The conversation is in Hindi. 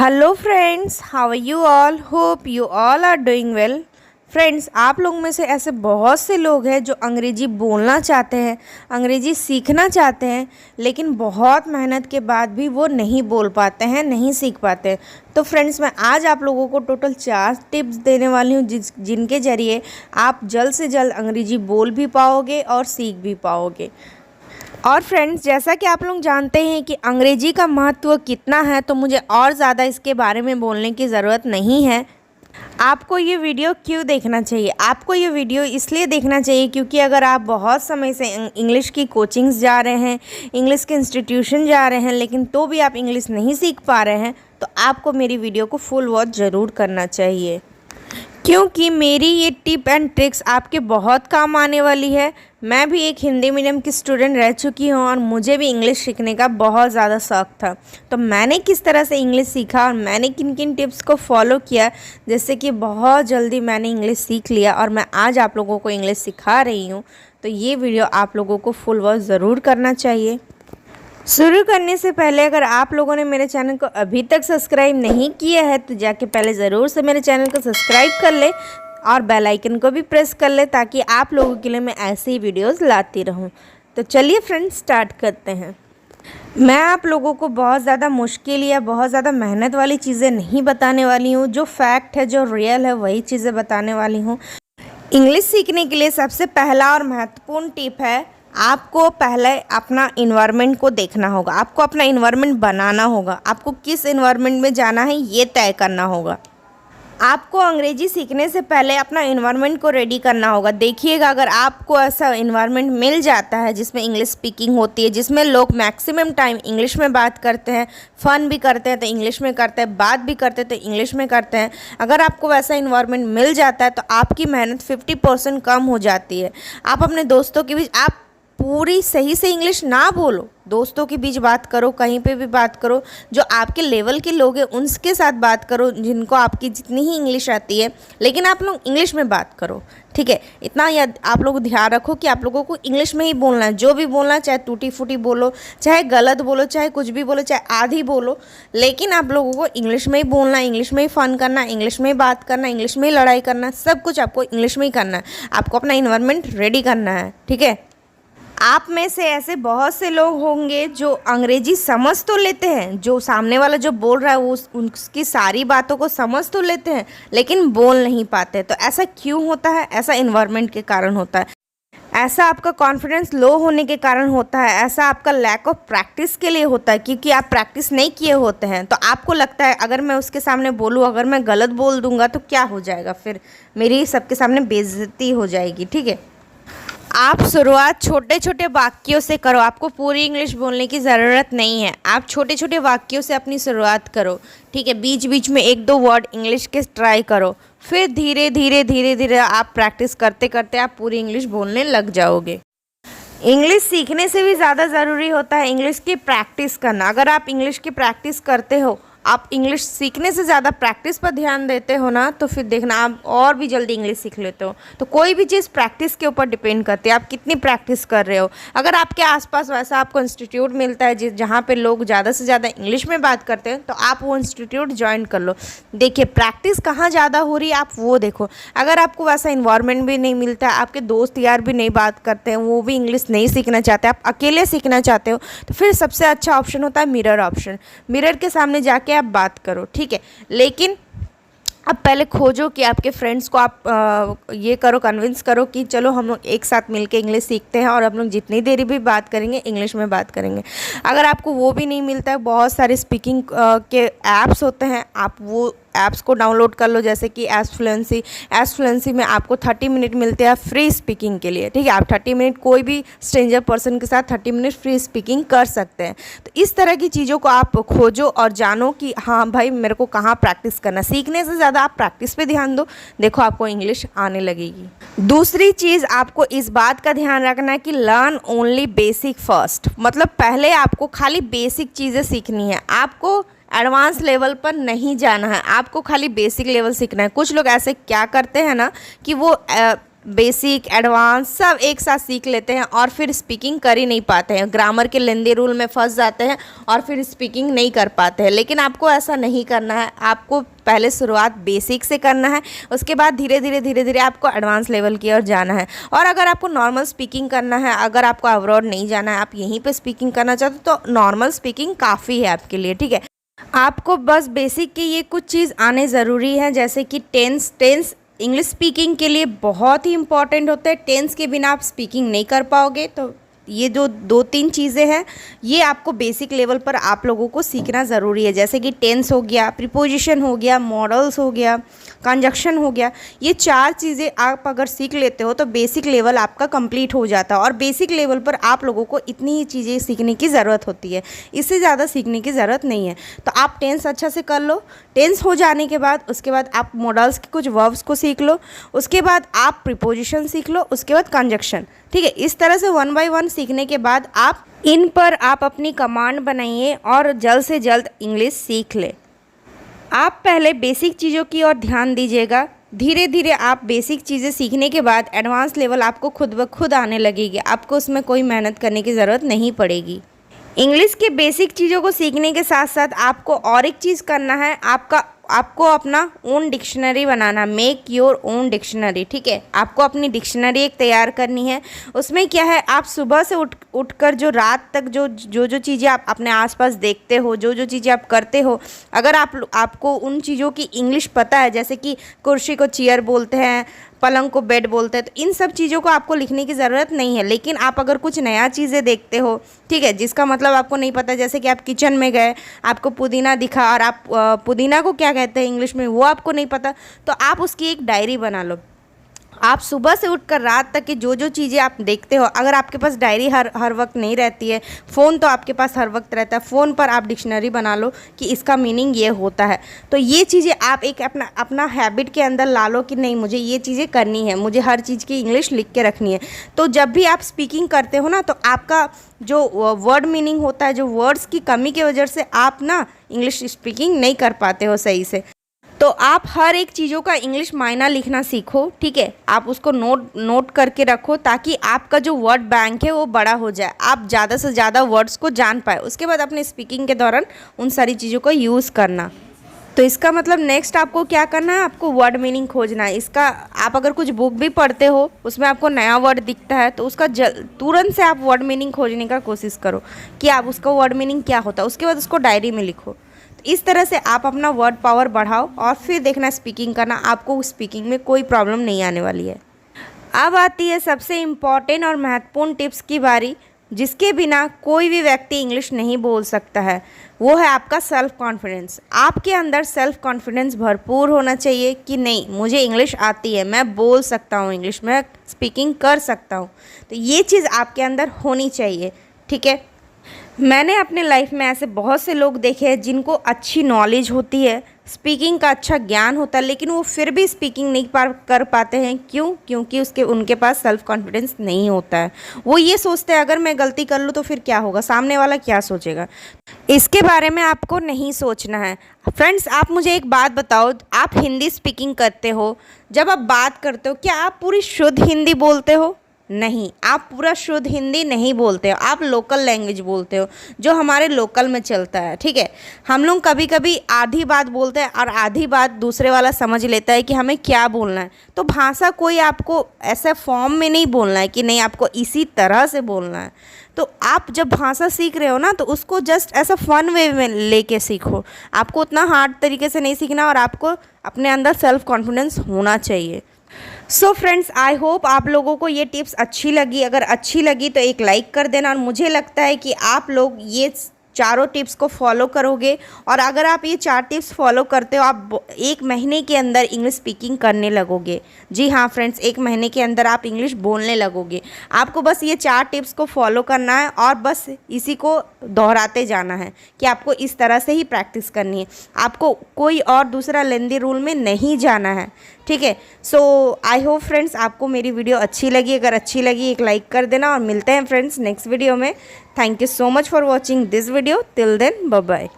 Hello friends, how are you all? Hope you all are doing well. Friends, आप लोग में से ऐसे बहुत से लोग हैं जो अंग्रेजी बोलना चाहते हैं, अंग्रेजी सीखना चाहते हैं, लेकिन बहुत मेहनत के बाद भी वो नहीं बोल पाते हैं, नहीं सीख पाते हैं। तो फ्रेंड्स, मैं आज आप लोगों को टोटल 4 टिप्स देने वाली हूँ जिनके ज़रिए आप जल्द से जल्द अंग्रेजी बोल भी पाओगे और सीख भी पाओगे। और फ्रेंड्स, जैसा कि आप लोग जानते हैं कि अंग्रेजी का महत्व कितना है, तो मुझे और ज़्यादा इसके बारे में बोलने की ज़रूरत नहीं है। आपको ये वीडियो क्यों देखना चाहिए? आपको ये वीडियो इसलिए देखना चाहिए क्योंकि अगर आप बहुत समय से इंग्लिश की कोचिंग्स जा रहे हैं, इंग्लिश के इंस्टीट्यूशन जा रहे हैं, लेकिन तो भी आप इंग्लिश नहीं सीख पा रहे हैं, तो आपको मेरी वीडियो को फुल वॉच ज़रूर करना चाहिए, क्योंकि मेरी ये टिप एंड ट्रिक्स आपके बहुत काम आने वाली है। मैं भी एक हिंदी मीडियम की स्टूडेंट रह चुकी हूँ और मुझे भी इंग्लिश सीखने का बहुत ज़्यादा शौक़ था। तो मैंने किस तरह से इंग्लिश सीखा और मैंने किन किन टिप्स को फॉलो किया, जिससे कि बहुत जल्दी मैंने इंग्लिश सीख लिया और मैं आज आप लोगों को इंग्लिश सिखा रही हूँ। तो ये वीडियो आप लोगों को फुल वॉच ज़रूर करना चाहिए। शुरू करने से पहले अगर आप लोगों ने मेरे चैनल को अभी तक सब्सक्राइब नहीं किया है तो जाके पहले ज़रूर से मेरे चैनल को सब्सक्राइब कर ले और बेल आइकन को भी प्रेस कर ले, ताकि आप लोगों के लिए मैं ऐसे ही वीडियोस लाती रहूं। तो चलिए फ्रेंड्स, स्टार्ट करते हैं। मैं आप लोगों को बहुत ज़्यादा मुश्किल या बहुत ज़्यादा मेहनत वाली चीज़ें नहीं बताने वाली हूँ। जो फैक्ट है, जो रियल है, वही चीज़ें बताने वाली हूँ। इंग्लिश सीखने के लिए सबसे पहला और महत्वपूर्ण टिप है, आपको पहले अपना इन्वायरमेंट को देखना होगा। आपको अपना इन्वायरमेंट बनाना होगा। आपको किस इन्वायरमेंट में जाना है ये तय करना होगा। आपको अंग्रेजी सीखने से पहले अपना इन्वायरमेंट को रेडी करना होगा। देखिएगा, अगर आपको ऐसा इन्वायरमेंट मिल जाता है जिसमें इंग्लिश स्पीकिंग होती है, जिसमें लोग मैक्सिमम टाइम इंग्लिश में बात करते हैं, फ़न भी करते हैं तो इंग्लिश में करते हैं, बात भी करते हैं तो इंग्लिश में करते हैं, अगर आपको वैसा इन्वायरमेंट मिल जाता है तो आपकी मेहनत 50% कम हो जाती है। आप अपने दोस्तों के बीच आप पूरी सही से इंग्लिश ना बोलो, दोस्तों के बीच बात करो, कहीं पे भी बात करो, जो आपके लेवल के लोग हैं उनके साथ बात करो, जिनको आपकी जितनी ही इंग्लिश आती है, लेकिन आप लोग इंग्लिश में बात करो। ठीक है, इतना याद आप लोग ध्यान रखो कि आप लोगों को इंग्लिश में ही बोलना है। जो भी बोलना है, चाहे टूटी फूटी बोलो, चाहे गलत बोलो, चाहे कुछ भी बोलो, चाहे आधी बोलो, लेकिन आप लोगों को इंग्लिश में ही बोलना है, इंग्लिश में ही फ़न करना है, इंग्लिश में ही बात करना है, इंग्लिश में ही लड़ाई करना है, सब कुछ आपको इंग्लिश में ही करना है। आपको अपना इन्वायरमेंट रेडी करना है। ठीक है, आप में से ऐसे बहुत से लोग होंगे जो अंग्रेजी समझ तो लेते हैं, जो सामने वाला जो बोल रहा है वो उसकी सारी बातों को समझ तो लेते हैं, लेकिन बोल नहीं पाते। तो ऐसा क्यों होता है? ऐसा इन्वायरमेंट के कारण होता है, ऐसा आपका कॉन्फिडेंस लो होने के कारण होता है, ऐसा आपका लैक ऑफ प्रैक्टिस के लिए होता है, क्योंकि आप प्रैक्टिस नहीं किए होते हैं। तो आपको लगता है अगर मैं उसके सामने बोलूँ, अगर मैं गलत बोल दूँगा तो क्या हो जाएगा, फिर मेरी सबके सामने बेइज्जती हो जाएगी। ठीक है, आप शुरुआत छोटे छोटे वाक्यों से करो। आपको पूरी इंग्लिश बोलने की ज़रूरत नहीं है। आप छोटे छोटे वाक्यों से अपनी शुरुआत करो। ठीक है, बीच बीच में 1-2 वर्ड इंग्लिश के ट्राई करो, फिर धीरे धीरे धीरे धीरे आप प्रैक्टिस करते करते आप पूरी इंग्लिश बोलने लग जाओगे। इंग्लिश सीखने से भी ज़्यादा ज़रूरी होता है इंग्लिश की प्रैक्टिस करना। अगर आप इंग्लिश की प्रैक्टिस करते हो, आप इंग्लिश सीखने से ज़्यादा प्रैक्टिस पर ध्यान देते हो ना, तो फिर देखना आप और भी जल्दी इंग्लिश सीख लेते हो। तो कोई भी चीज़ प्रैक्टिस के ऊपर डिपेंड करती है, आप कितनी प्रैक्टिस कर रहे हो। अगर आपके आसपास वैसा आपको इंस्टीट्यूट मिलता है जहाँ पे लोग ज़्यादा से ज़्यादा इंग्लिश में बात करते हैं, तो आप वो इंस्टीट्यूट ज्वाइन कर लो। देखिए प्रैक्टिस कहाँ ज़्यादा हो रही है, आप वो देखो। अगर आपको वैसा इन्वायरमेंट भी नहीं मिलता है, आपके दोस्त यार भी नहीं बात करते हैं, वो भी इंग्लिश नहीं सीखना चाहते, आप अकेले सीखना चाहते हो, तो फिर सबसे अच्छा ऑप्शन होता है मिरर ऑप्शन। मिरर के सामने जाके आप बात करो। ठीक है, लेकिन अब पहले खोजो कि आपके फ्रेंड्स को आप ये करो, कन्विंस करो कि चलो हम लोग एक साथ मिलके इंग्लिश सीखते हैं और हम लोग जितनी देरी भी बात करेंगे इंग्लिश में बात करेंगे। अगर आपको वो भी नहीं मिलता है, बहुत सारे स्पीकिंग के ऐप्स होते हैं, आप वो ऐप्स को डाउनलोड कर लो, जैसे कि एस फ्लुएंसी में आपको 30 मिनट मिलते हैं फ्री स्पीकिंग के लिए। ठीक है, आप 30 मिनट कोई भी स्ट्रेंजर पर्सन के साथ 30 मिनट फ्री स्पीकिंग कर सकते हैं। तो इस तरह की चीज़ों को आप खोजो और जानो कि हाँ भाई, मेरे को कहाँ प्रैक्टिस करना। सीखने से ज़्यादा आप प्रैक्टिस पे ध्यान दो, देखो आपको इंग्लिश आने लगेगी। दूसरी चीज़ आपको इस बात का ध्यान रखना है कि लर्न ओनली बेसिक फर्स्ट। मतलब पहले आपको खाली बेसिक चीज़ें सीखनी है, आपको एडवांस लेवल पर नहीं जाना है, आपको खाली बेसिक लेवल सीखना है। कुछ लोग ऐसे क्या करते हैं ना कि वो बेसिक एडवांस सब एक साथ सीख लेते हैं और फिर स्पीकिंग कर ही नहीं पाते हैं, ग्रामर के लेंदी रूल में फंस जाते हैं और फिर स्पीकिंग नहीं कर पाते हैं। लेकिन आपको ऐसा नहीं करना है, आपको पहले शुरुआत बेसिक से करना है, उसके बाद धीरे धीरे आपको एडवांस लेवल की ओर जाना है। और अगर आपको नॉर्मल स्पीकिंग करना है, अगर आपको अब्रॉड नहीं जाना है, आप यहीं पे स्पीकिंग करना चाहते हो तो नॉर्मल स्पीकिंग काफ़ी है आपके लिए, ठीक है। आपको बस बेसिक की ये कुछ चीज़ आने ज़रूरी है, जैसे कि टेंस इंग्लिश स्पीकिंग के लिए बहुत ही इंपॉर्टेंट होता है। टेंस के बिना आप स्पीकिंग नहीं कर पाओगे। तो ये जो 2-3 चीज़ें हैं ये आपको बेसिक लेवल पर आप लोगों को सीखना ज़रूरी है, जैसे कि टेंस हो गया, प्रीपोजिशन हो गया, मॉडल्स हो गया, कंजक्शन हो गया। ये 4 चीज़ें आप अगर सीख लेते हो तो बेसिक लेवल आपका कंप्लीट हो जाता है। और बेसिक लेवल पर आप लोगों को इतनी ही चीज़ें सीखने की ज़रूरत होती है, इससे ज़्यादा सीखने की ज़रूरत नहीं है। तो आप टेंस अच्छा से कर लो। टेंस हो जाने के बाद उसके बाद आप मॉडल्स के कुछ वर्ब्स को सीख लो, उसके बाद आप प्रीपोजिशन सीख लो, उसके बाद कंजक्शन, ठीक है। इस तरह से 1 बाय 1 सीखने के बाद आप इन पर आप अपनी कमांड बनाइए और जल्द से जल्द इंग्लिश सीख लें। आप पहले बेसिक चीज़ों की ओर ध्यान दीजिएगा, धीरे धीरे आप बेसिक चीज़ें सीखने के बाद एडवांस लेवल आपको खुद ब खुद आने लगेगी, आपको उसमें कोई मेहनत करने की ज़रूरत नहीं पड़ेगी। इंग्लिश के बेसिक चीज़ों को सीखने के साथ साथ आपको और एक चीज़ करना है, आपको अपना own dictionary banana, make your own dictionary, ठीक है। आपको अपनी डिक्शनरी एक तैयार करनी है। उसमें क्या है, आप सुबह से उठकर जो रात तक जो चीज़ें आप अपने आसपास देखते हो, जो चीज़ें आप करते हो, अगर आपको उन चीज़ों की इंग्लिश पता है, जैसे कि कुर्सी को चेयर बोलते हैं, पलंग को बेड बोलते हैं, तो इन सब चीज़ों को आपको लिखने की ज़रूरत नहीं है। लेकिन आप अगर कुछ नया चीज़ें देखते हो, ठीक है, जिसका मतलब आपको नहीं पता, जैसे कि आप किचन में गए, आपको पुदीना दिखा और आप पुदीना को क्या कहते हैं इंग्लिश में वो आपको नहीं पता, तो आप उसकी एक डायरी बना लो। आप सुबह से उठकर रात तक की जो चीज़ें आप देखते हो, अगर आपके पास डायरी हर वक्त नहीं रहती है, फ़ोन तो आपके पास हर वक्त रहता है, फ़ोन पर आप डिक्शनरी बना लो कि इसका मीनिंग ये होता है। तो ये चीज़ें आप एक अपना हैबिट के अंदर ला लो कि नहीं, मुझे ये चीज़ें करनी है, मुझे हर चीज़ की इंग्लिश लिख के रखनी है। तो जब भी आप स्पीकिंग करते हो ना, तो आपका जो वर्ड मीनिंग होता है, जो वर्ड्स की कमी की वजह से आप ना इंग्लिश स्पीकिंग नहीं कर पाते हो सही से। तो आप हर एक चीज़ों का इंग्लिश मायना लिखना सीखो, ठीक है। आप उसको नोट करके रखो ताकि आपका जो वर्ड बैंक है वो बड़ा हो जाए, आप ज़्यादा से ज़्यादा वर्ड्स को जान पाए। उसके बाद अपने स्पीकिंग के दौरान उन सारी चीज़ों को यूज़ करना। तो इसका मतलब नेक्स्ट आपको क्या करना है, आपको वर्ड मीनिंग खोजना है। इसका आप अगर कुछ बुक भी पढ़ते हो, उसमें आपको नया वर्ड दिखता है, तो उसका तुरंत से आप वर्ड मीनिंग खोजने का कोशिश करो कि आप उसका वर्ड मीनिंग क्या होता है, उसके बाद उसको डायरी में लिखो। इस तरह से आप अपना वर्ड पावर बढ़ाओ और फिर देखना स्पीकिंग करना, आपको स्पीकिंग में कोई प्रॉब्लम नहीं आने वाली है। अब आती है सबसे इम्पॉर्टेंट और महत्वपूर्ण टिप्स की बारी, जिसके बिना कोई भी व्यक्ति इंग्लिश नहीं बोल सकता है। वो है आपका सेल्फ कॉन्फिडेंस। आपके अंदर सेल्फ कॉन्फिडेंस भरपूर होना चाहिए कि नहीं, मुझे इंग्लिश आती है, मैं बोल सकता हूँ इंग्लिश, मैं स्पीकिंग कर सकता हूँ। तो ये चीज़ आपके अंदर होनी चाहिए, ठीक है। मैंने अपने लाइफ में ऐसे बहुत से लोग देखे हैं जिनको अच्छी नॉलेज होती है, स्पीकिंग का अच्छा ज्ञान होता है, लेकिन वो फिर भी स्पीकिंग नहीं कर पाते हैं। क्यों? क्योंकि उनके पास सेल्फ कॉन्फिडेंस नहीं होता है। वो ये सोचते हैं अगर मैं गलती कर लूँ तो फिर क्या होगा, सामने वाला क्या सोचेगा। इसके बारे में आपको नहीं सोचना है। फ्रेंड्स, आप मुझे एक बात बताओ, आप हिंदी स्पीकिंग करते हो, जब आप बात करते हो क्या आप पूरी शुद्ध हिंदी बोलते हो? नहीं, आप पूरा शुद्ध हिंदी नहीं बोलते हो, आप लोकल लैंग्वेज बोलते हो जो हमारे लोकल में चलता है, ठीक है। हम लोग कभी कभी आधी बात बोलते हैं और आधी बात दूसरे वाला समझ लेता है कि हमें क्या बोलना है। तो भाषा कोई आपको ऐसा फॉर्म में नहीं बोलना है कि नहीं आपको इसी तरह से बोलना है। तो आप जब भाषा सीख रहे हो ना, तो उसको जस्ट ऐसा फन वे में लेके सीखो। आपको उतना हार्ड तरीके से नहीं सीखना और आपको अपने अंदर सेल्फ कॉन्फिडेंस होना चाहिए। सो फ्रेंड्स, आई होप आप लोगों को ये टिप्स अच्छी लगी। अगर अच्छी लगी तो एक लाइक कर देना। और मुझे लगता है कि आप लोग ये चारों टिप्स को फॉलो करोगे, और अगर आप ये 4 टिप्स फॉलो करते हो, आप 1 महीने के अंदर इंग्लिश स्पीकिंग करने लगोगे। जी हाँ फ्रेंड्स, 1 महीने के अंदर आप इंग्लिश बोलने लगोगे। आपको बस ये 4 टिप्स को फॉलो करना है और बस इसी को दोहराते जाना है कि आपको इस तरह से ही प्रैक्टिस करनी है। आपको कोई और दूसरा लेंदी रूल में नहीं जाना है, ठीक है। सो आई होप फ्रेंड्स आपको मेरी वीडियो अच्छी लगी। अगर अच्छी लगी एक लाइक कर देना, और मिलते हैं फ्रेंड्स नेक्स्ट वीडियो में। Thank you so much for watching this video. Till then, bye bye.